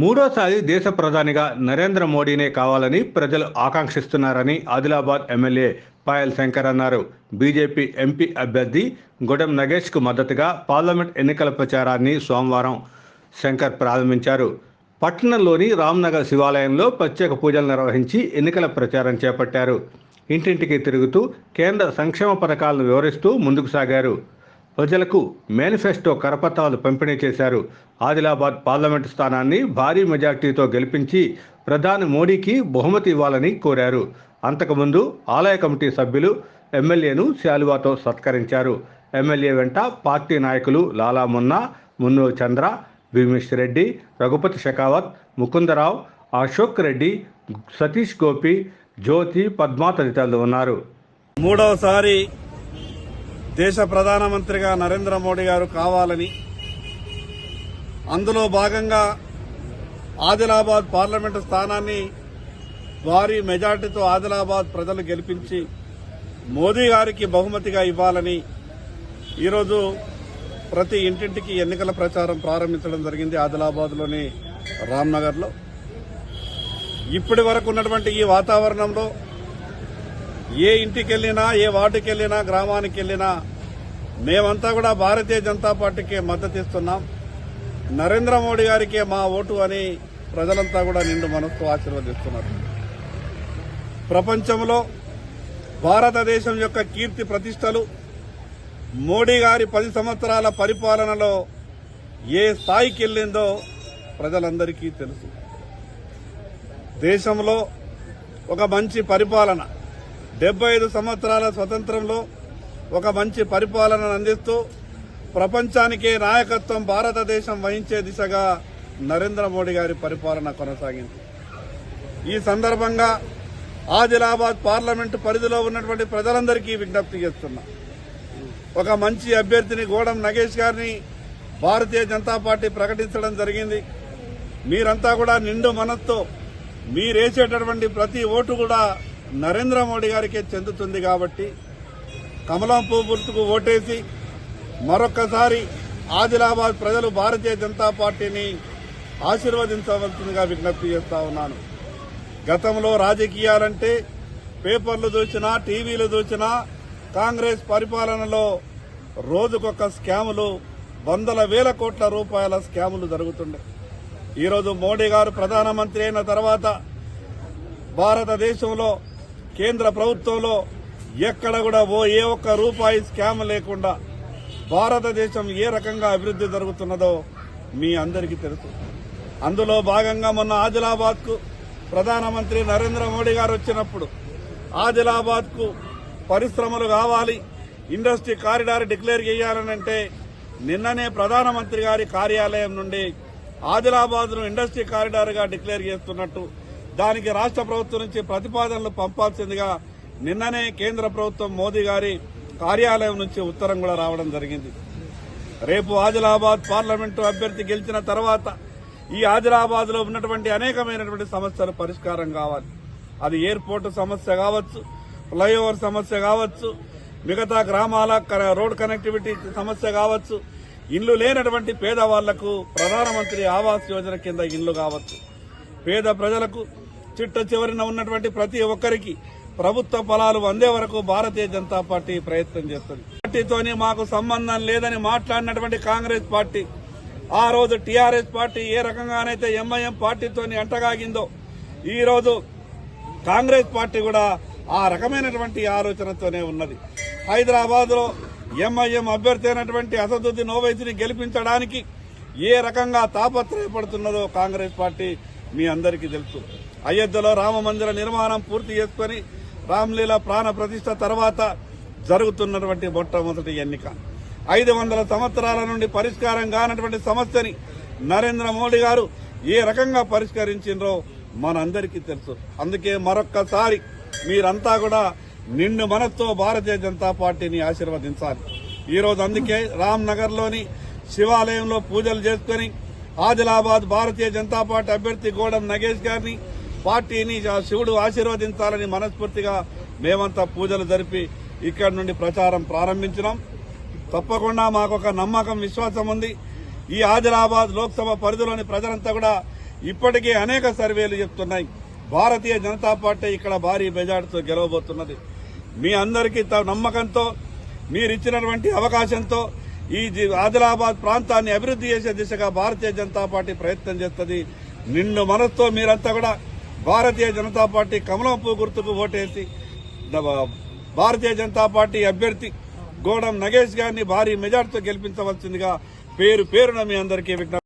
మూడోసారి దేశ ప్రధానిగా నరేంద్ర మోడీనే కావాలని ప్రజలు ఆకాంక్షిస్తున్నారని ఆదిలాబాద్ ఎమ్మెల్యే పాయల్ శంకర్ అన్నారు. బీజేపీ ఎంపీ అభ్యర్థి గొడెం నగేష్కు మద్దతుగా పార్లమెంట్ ఎన్నికల ప్రచారాన్ని సోమవారం శంకర్ ప్రారంభించారు. పట్టణంలోని రామ్నగర్ శివాలయంలో ప్రత్యేక పూజలు నిర్వహించి ఎన్నికల ప్రచారం చేపట్టారు. ఇంటింటికి తిరుగుతూ కేంద్ర సంక్షేమ పథకాలను వివరిస్తూ ముందుకు సాగారు. ప్రజలకు మేనిఫెస్టో కరపత్రాలు పంపిణీ చేశారు. ఆదిలాబాద్ పార్లమెంటు స్థానాన్ని భారీ మెజార్టీతో గెలిపించి ప్రధాని మోడీకి బహుమతి ఇవ్వాలని కోరారు. అంతకుముందు ఆలయ కమిటీ సభ్యులు ఎమ్మెల్యేను శాలువాతో సత్కరించారు. ఎమ్మెల్యే వెంట పార్టీ నాయకులు లాలా మున్నా, మున్నూరు చంద్ర, భీమేష్ రెడ్డి, రఘుపతి షెకావత్, ముకుందరావు, అశోక్ రెడ్డి, సతీష్ గోపి, జ్యోతి, పద్మా తదితరులు ఉన్నారు. మూడవసారి దేశ ప్రధానమంత్రిగా నరేంద్ర మోడీ గారు కావాలని, అందులో భాగంగా ఆదిలాబాద్ పార్లమెంటు స్థానాన్ని భారీ మెజార్టీతో ఆదిలాబాద్ ప్రజలు గెలిపించి మోదీ గారికి బహుమతిగా ఇవ్వాలని ఈరోజు ప్రతి ఇంటింటికి ఎన్నికల ప్రచారం ప్రారంభించడం జరిగింది. ఆదిలాబాద్లోని రామ్నగర్లో ఇప్పటి వరకు ఉన్నటువంటి ఈ వాతావరణంలో ఏ ఇంటికి వెళ్ళినా, ఏ వార్డుకి వెళ్ళినా, గ్రామానికి వెళ్ళినా మేమంతా కూడా భారతీయ జనతా పార్టీకే మద్దతు ఇస్తున్నాం. నరేంద్ర మోడీ గారికే మా ఓటు అని ప్రజలంతా కూడా నిండు మనస్సు ఆశీర్వదిస్తున్నారు. ప్రపంచంలో భారతదేశం యొక్క కీర్తి ప్రతిష్టలు మోడీ గారి 10 సంవత్సరాల పరిపాలనలో ఏ స్థాయికి వెళ్ళిందో ప్రజలందరికీ తెలుసు. దేశంలో ఒక మంచి పరిపాలన, 75 సంవత్సరాల స్వతంత్రంలో ఒక మంచి పరిపాలనను అందిస్తూ ప్రపంచానికే నాయకత్వం భారతదేశం వహించే దిశగా నరేంద్ర మోడీ గారి పరిపాలన కొనసాగింది. ఈ సందర్భంగా ఆదిలాబాద్ పార్లమెంటు పరిధిలో ఉన్నటువంటి ప్రజలందరికీ విజ్ఞప్తి చేస్తున్నా, ఒక మంచి అభ్యర్థిని గోడెం నగేష్ గారిని భారతీయ జనతా పార్టీ ప్రకటించడం జరిగింది. మీరంతా కూడా నిండు మనస్తో మీరేసేటటువంటి ప్రతి ఓటు కూడా నరేంద్ర మోడీ గారికే చెందుతుంది. కాబట్టి కమలం పువ్వు గుర్తుకు ఓటేసి మరొక్కసారి ఆదిలాబాద్ ప్రజలు భారతీయ జనతా పార్టీని ఆశీర్వదించవలసిందిగా విజ్ఞప్తి చేస్తా ఉన్నాను. గతంలో రాజకీయాలంటే పేపర్లు చూసినా, టీవీలు చూసినా కాంగ్రెస్ పరిపాలనలో రోజుకొక స్కాములు, వందల వేల కోట్ల రూపాయల స్కాములు జరుగుతుండే. ఈరోజు మోడీ గారు ప్రధానమంత్రి అయిన తర్వాత భారతదేశంలో కేంద్ర ప్రభుత్వంలో ఎక్కడ కూడా ఏ ఒక్క రూపాయి స్కామ్ లేకుండా భారతదేశం ఏ రకంగా అభివృద్ధి జరుగుతున్నదో మీ అందరికీ తెలుసు. అందులో భాగంగా మొన్న ఆదిలాబాద్ కు ప్రధానమంత్రి నరేంద్ర మోడీ గారు వచ్చినప్పుడు ఆదిలాబాద్ కు పరిశ్రమలు కావాలి, ఇండస్ట్రీ కారిడార్ డిక్లేర్ చేయాలనంటే నిన్ననే ప్రధానమంత్రి గారి కార్యాలయం నుండి ఆదిలాబాద్ ను ఇండస్ట్రీ కారిడార్ గా డిక్లేర్ చేస్తున్నట్టు, దానికి రాష్ట్ర ప్రభుత్వం నుంచి ప్రతిపాదనలు పంపాల్సిందిగా నిన్ననే కేంద్ర ప్రభుత్వం మోదీ గారి కార్యాలయం నుంచి ఉత్తరం కూడా రావడం జరిగింది. రేపు ఆదిలాబాద్ పార్లమెంటు అభ్యర్థి గెలిచిన తర్వాత ఈ ఆదిలాబాద్ లో ఉన్నటువంటి అనేకమైనటువంటి సమస్యలు పరిష్కారం కావాలి. అది ఎయిర్పోర్టు సమస్య కావచ్చు, ఫ్లైఓవర్ సమస్య కావచ్చు, మిగతా గ్రామాల రోడ్ కనెక్టివిటీ సమస్య కావచ్చు, ఇళ్లు లేనటువంటి పేదవాళ్లకు ప్రధానమంత్రి ఆవాస్ యోజన కింద ఇళ్లు కావచ్చు, పేద ప్రజలకు చిట్ట చివరిన ఉన్నటువంటి ప్రతి ఒక్కరికి ప్రభుత్వ ఫలాలు అందే వరకు భారతీయ జనతా పార్టీ ప్రయత్నం చేస్తుంది. పార్టీతోని మాకు సంబంధం లేదని మాట్లాడినటువంటి కాంగ్రెస్ పార్టీ ఆ రోజు టీఆర్ఎస్ పార్టీ ఏ రకంగానైతే ఎంఐఎం పార్టీతోని అంటగాగిందో ఈ రోజు కాంగ్రెస్ పార్టీ కూడా ఆ రకమైనటువంటి ఆలోచనతోనే ఉన్నది. హైదరాబాద్ లో ఎంఐఎం అభ్యర్థి అయినటువంటి అసదుద్దీన్ ఓవైసీని గెలిపించడానికి ఏ రకంగా తాపత్రయపడుతున్నదో కాంగ్రెస్ పార్టీ మీ అందరికీ తెలుసు. అయోధ్యలో రామ మందిర నిర్మాణం పూర్తి చేసుకుని రామ్లీలా ప్రాణ ప్రతిష్ఠ తర్వాత జరుగుతున్నటువంటి మొట్టమొదటి ఎన్నిక. 500 సంవత్సరాల నుండి పరిష్కారం కానటువంటి సమస్యని నరేంద్ర మోడీ గారు ఏ రకంగా పరిష్కరించిండ్రో మనందరికీ తెలుసు. అందుకే మరొక్కసారి మీరంతా కూడా నిండు మనస్తో భారతీయ జనతా పార్టీని ఆశీర్వదించాలి. ఈరోజు అందుకే రామ్నగర్ లోని శివాలయంలో పూజలు చేసుకుని ఆదిలాబాద్ భారతీయ జనతా పార్టీ అభ్యర్థి గోడెం నగేష్ గారిని, పార్టీని శివుడు ఆశీర్వదించాలని మనస్ఫూర్తిగా మేమంతా పూజలు జరిపి ఇక్కడి నుండి ప్రచారం ప్రారంభించినాం. తప్పకుండా మాకొక నమ్మకం, విశ్వాసం ఉంది. ఈ ఆదిలాబాద్ లోక్సభ పరిధిలోని ప్రజలంతా కూడా ఇప్పటికే అనేక సర్వేలు చెప్తున్నాయి భారతీయ జనతా పార్టీ ఇక్కడ భారీ మెజార్టీతో గెలవబోతున్నది. మీ అందరికీ నమ్మకంతో మీరిచ్చినటువంటి అవకాశంతో ఈ ఆదిలాబాద్ ప్రాంతాన్ని అభివృద్ధి చేసే దిశగా భారతీయ జనతా పార్టీ ప్రయత్నం చేస్తుంది. నిండు మనసుతో మీరంతా కూడా భారతీయ జనతా పార్టీ కమలం పువ్వు గుర్తుకు ఓటేసి భారతీయ జనతా పార్టీ అభ్యర్థి గోడం నగేష్ గారిని భారీ మెజార్టీతో గెలిపించవలసిందిగా పేరున మీ అందరికీ విజ్ఞప్తి.